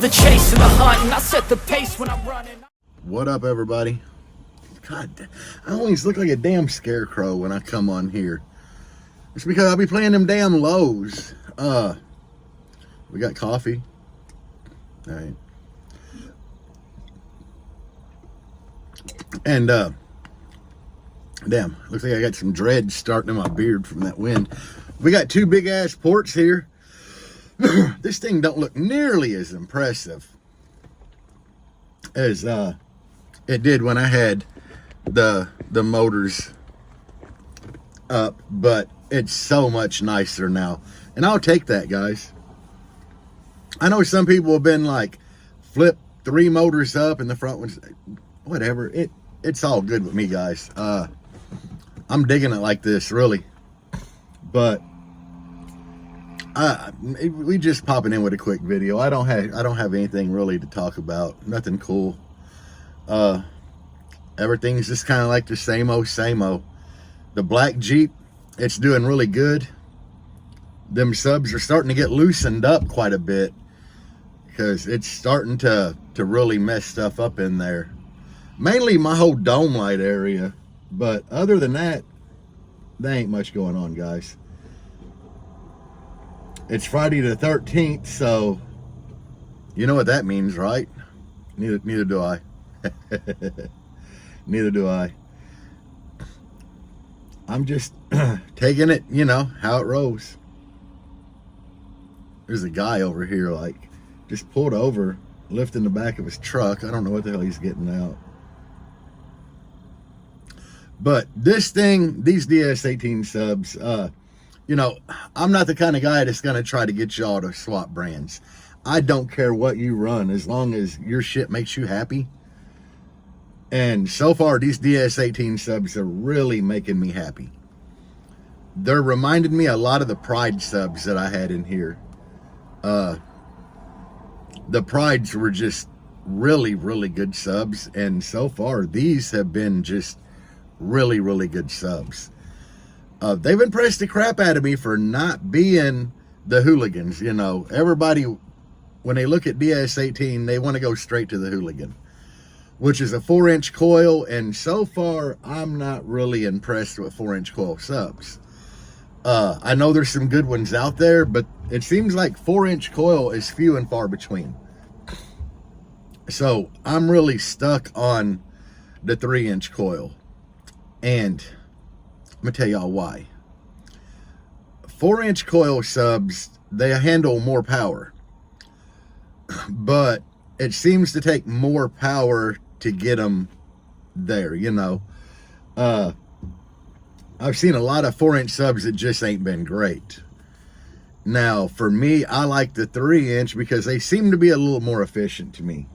the chase and the hunt, and I set the pace when I'm running. What up, everybody? God, I always look like a damn scarecrow when I come on here. It's because I'll be playing them damn lows. We got coffee. All right. And, damn, looks like I got some dreads starting in my beard from that wind. We got two big ass ports here. This thing don't look nearly as impressive as it did when I had the motors up, but it's so much nicer now, and I'll take that, guys. I know some people have been like, flip 3 motors up and the front ones, whatever. It's all good with me, guys. I'm digging it like this, really. But we just popping in with a quick video. I don't have anything really to talk about. Nothing cool. Everything's just kind of like the same old. The black Jeep, it's doing really good. Them subs are starting to get loosened up quite a bit because it's starting to really mess stuff up in there. Mainly my whole dome light area, but other than that, there ain't much going on, guys. It's Friday the 13th, so you know what that means, right? Neither do I. Neither do I. I'm just taking it, you know, how it rolls. There's a guy over here, like, just pulled over, lifting the back of his truck. I don't know what the hell he's getting out. But this thing, these DS18 subs, you know, I'm not the kind of guy that's going to try to get y'all to swap brands. I don't care what you run, as long as your shit makes you happy. And so far, these DS18 subs are really making me happy. They're reminding me a lot of the Pride subs that I had in here. The Prides were just really, really good subs. And so far, these have been just really, really good subs. They've impressed the crap out of me for not being the hooligans. You know, everybody, when they look at DS18, they want to go straight to the hooligan, which is a 4-inch coil. And so far, I'm not really impressed with 4-inch coil subs. I know there's some good ones out there, but it seems like 4-inch coil is few and far between. So I'm really stuck on the 3-inch coil. And I'm gonna tell y'all why. 4-inch coil subs, they handle more power, but it seems to take more power to get them there, you know. I've seen a lot of 4-inch subs that just ain't been great. Now, for me, I like the 3-inch because they seem to be a little more efficient to me.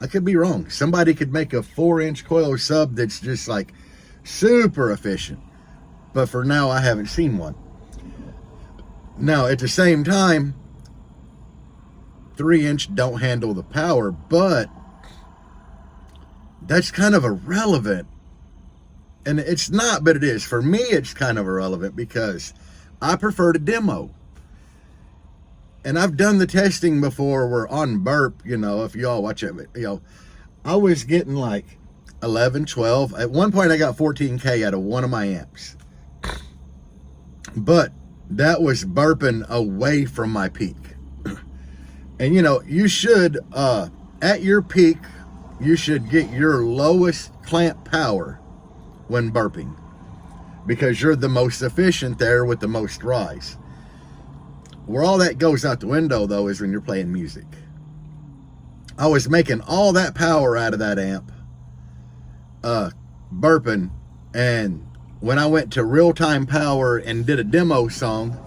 I could be wrong. Somebody could make a 4-inch coil sub that's just like super efficient. But for now, I haven't seen one. Now, at the same time, 3-inch don't handle the power, but that's kind of irrelevant. And it's not, but it is. For me, it's kind of irrelevant because I prefer to demo. And I've done the testing before where on burp, you know, if y'all watch it, you know, I was getting like 11, 12. At one point, I got 14K out of one of my amps. But that was burping away from my peak. And, you know, you should, at your peak, you should get your lowest clamp power when burping, because you're the most efficient there with the most rise. Where all that goes out the window, though, is when you're playing music. I was making all that power out of that amp, burping, and when I went to real-time power and did a demo song,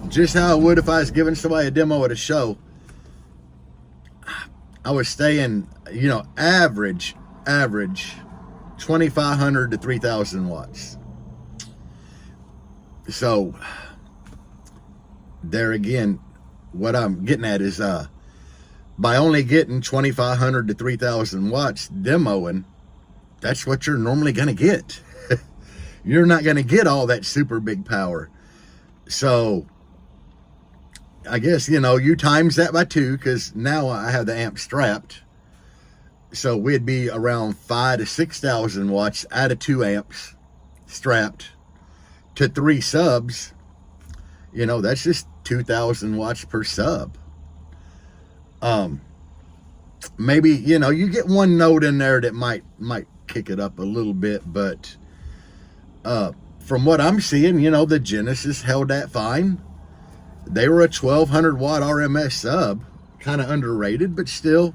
just how I would if I was giving somebody a demo at a show, I was staying, you know, average 2,500 to 3,000 watts. So there again, what I'm getting at is by only getting 2,500 to 3,000 watts demoing, that's what you're normally going to get. You're not going to get all that super big power. So I guess, you know, you times that by 2, because now I have the amp strapped. So we'd be around 5,000 to 6,000 watts out of 2 amps strapped to 3 subs. You know, that's just 2,000 watts per sub. Maybe, you know, you get one note in there that might kick it up a little bit, but from what I'm seeing, you know, the Genesis held that fine. They were a 1,200 watt RMS sub, kind of underrated, but still.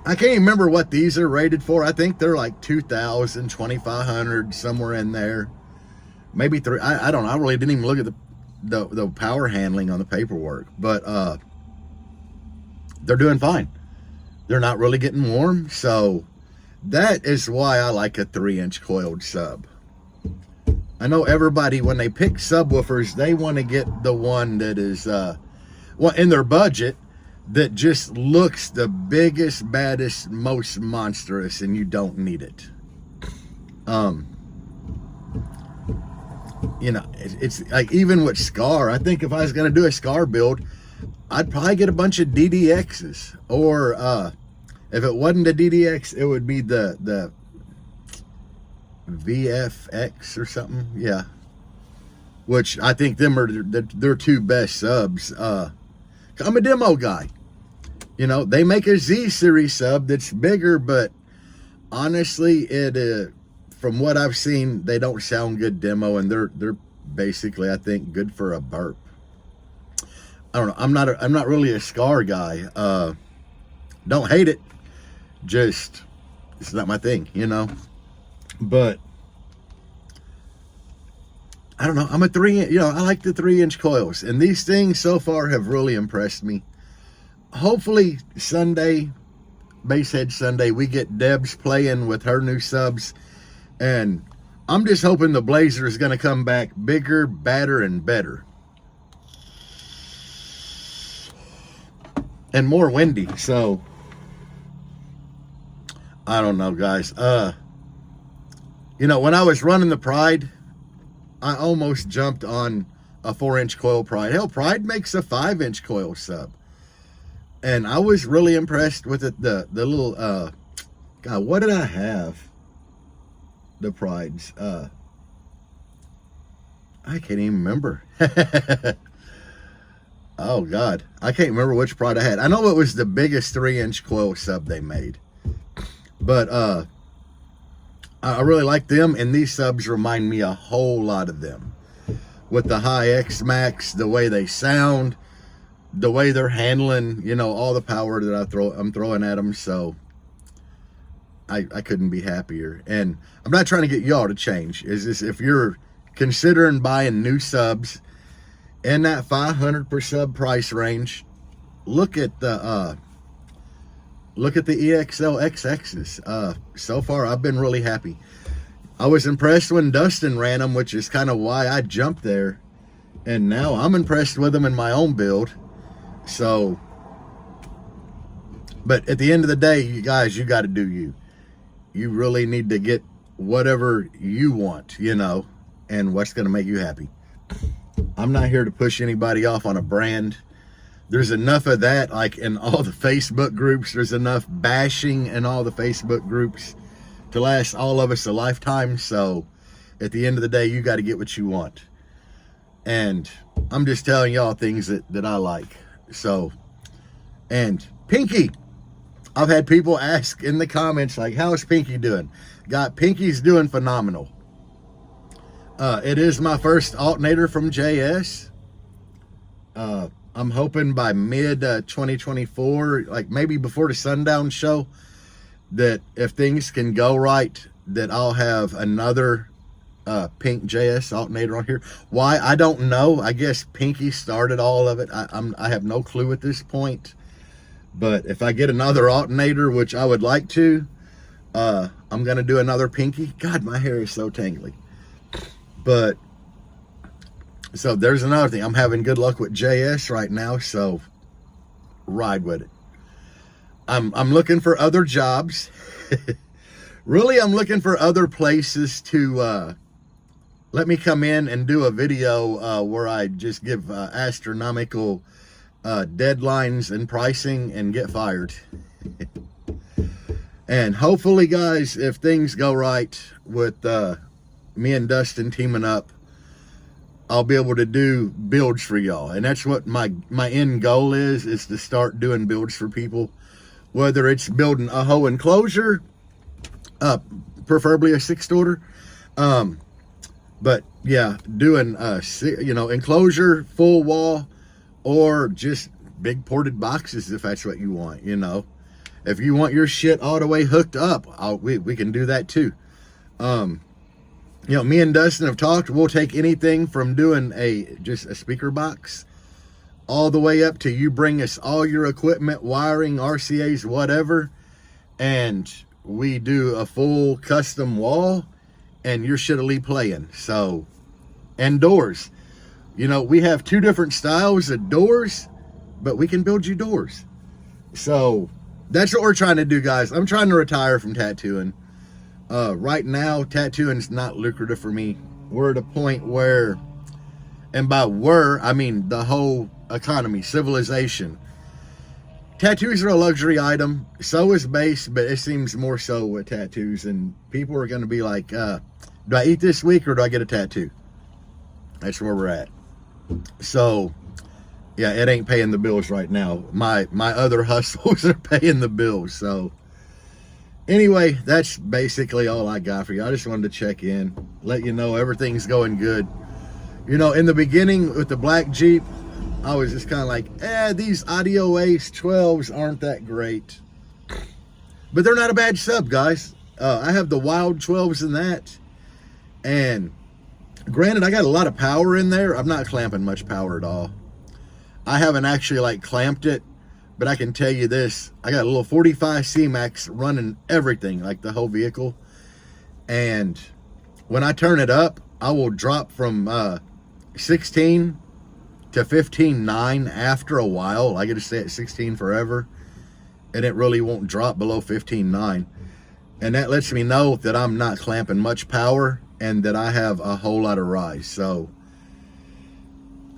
I can't even remember what these are rated for. I think they're like 2,000, 2,500, somewhere in there. Maybe 3. I don't know. I really didn't even look at the power handling on the paperwork, but they're doing fine. They're not really getting warm, so that is why I like a 3-inch coiled sub. I know everybody, when they pick subwoofers, they want to get the one that is, well, in their budget, that just looks the biggest, baddest, most monstrous, and you don't need it. You know, it's like, even with Scar, I think if I was going to do a Scar build, I'd probably get a bunch of DDXs, or if it wasn't a DDX, it would be the VFX or something. Yeah, which I think them are their 2 best subs. I'm a demo guy. You know, they make a Z series sub that's bigger, but honestly, it from what I've seen, they don't sound good demo, and they're basically, I think, good for a burp. I don't know. I'm not really a Scar guy. Don't hate it. Just, it's not my thing, you know. But I don't know. I'm a 3-inch, you know, I like the 3-inch coils, and these things so far have really impressed me. Hopefully Sunday, Basshead Sunday, we get Debs playing with her new subs, and I'm just hoping the Blazer is going to come back bigger, badder, and better. And more windy. So I don't know, guys. You know, when I was running the Pride, I almost jumped on a 4-inch coil Pride. Hell, Pride makes a 5-inch coil sub, and I was really impressed with it. The little God, what did I have? The Prides. I can't even remember. Oh God, I can't remember which Pride I had. I know it was the biggest 3-inch coil sub they made, but I really like them, and these subs remind me a whole lot of them. With the high X Max, the way they sound, the way they're handling, you know, all the power that I'm throwing at them. So I couldn't be happier. And I'm not trying to get y'all to change. Is this, if you're considering buying new subs in that 500 per sub price range, look at the EXL XXs. So far, I've been really happy. I was impressed when Dustin ran them, which is kind of why I jumped there. And now I'm impressed with them in my own build. So, but at the end of the day, you guys, you got to do you. You really need to get whatever you want, you know, and what's going to make you happy. I'm not here to push anybody off on a brand. There's enough of that, like in all the Facebook groups. There's enough bashing in all the Facebook groups to last all of us a lifetime. So at the end of the day, you got to get what you want. And I'm just telling y'all things that I like. So, and Pinky, I've had people ask in the comments, like, how's Pinky doing? Pinky's doing phenomenal. It is my first alternator from JS. I'm hoping by mid 2024, like maybe before the Sundown show, that if things can go right, that I'll have another pink JS alternator on here. Why, I don't know. I guess Pinky started all of it. I have no clue at this point. But if I get another alternator, which I would like to, I'm gonna do another Pinky. God, my hair is so tangly. But so there's another thing. I'm having good luck with JS right now, so ride with it. I'm looking for other jobs. Really, I'm looking for other places to let me come in and do a video where I just give astronomical deadlines and pricing and get fired. And hopefully, guys, if things go right with me and Dustin teaming up, I'll be able to do builds for y'all. And that's what my end goal is to start doing builds for people. Whether it's building a whole enclosure, preferably a 6-order. But yeah, doing enclosure, full wall, or just big ported boxes if that's what you want, If you want your shit all the way hooked up, we can do that too. Me and Dustin have talked. We'll take anything from doing just a speaker box all the way up to you bring us all your equipment, wiring, RCAs, whatever, and we do a full custom wall and your shit'll be playing. So, and doors. We have 2 different styles of doors, but we can build you doors. So that's what we're trying to do, guys. I'm trying to retire from tattooing. Right now, tattooing is not lucrative for me. We're at a point where, and by I mean the whole economy, civilization. Tattoos are a luxury item. So is base, but it seems more so with tattoos. And people are going to be like, do I eat this week or do I get a tattoo? That's where we're at. So, yeah, it ain't paying the bills right now. My other hustles are paying the bills. So, anyway, that's basically all I got for you. I just wanted to check in, let you know everything's going good. In the beginning with the black Jeep, I was just kind of like, these Audio Ace 12s aren't that great. But they're not a bad sub, guys. I have the Wild 12s in that. And granted, I got a lot of power in there. I'm not clamping much power at all. I haven't actually clamped it, but I can tell you this. I got a little 45 C-Max running everything, like the whole vehicle. And when I turn it up, I will drop from 16 to 15.9 after a while. I get to stay at 16 forever, and it really won't drop below 15.9. And that lets me know that I'm not clamping much power and that I have a whole lot of rise. So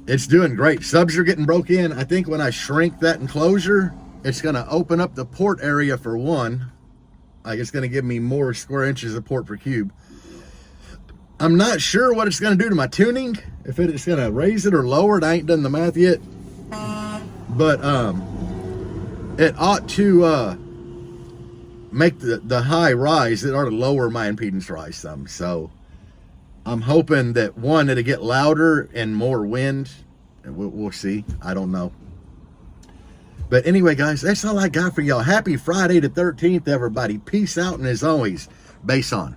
it's doing great. Subs are getting broke in. I think when I shrink that enclosure, it's going to open up the port area for one. It's going to give me more square inches of port per cube. I'm not sure what it's going to do to my tuning. If it's going to raise it or lower it, I ain't done the math yet. But it ought to make the high rise. It ought to lower my impedance rise some. So I'm hoping that one, it'll get louder and more wind. And we'll see. I don't know. But anyway, guys, that's all I got for y'all. Happy Friday the 13th, everybody. Peace out, and as always, bass on.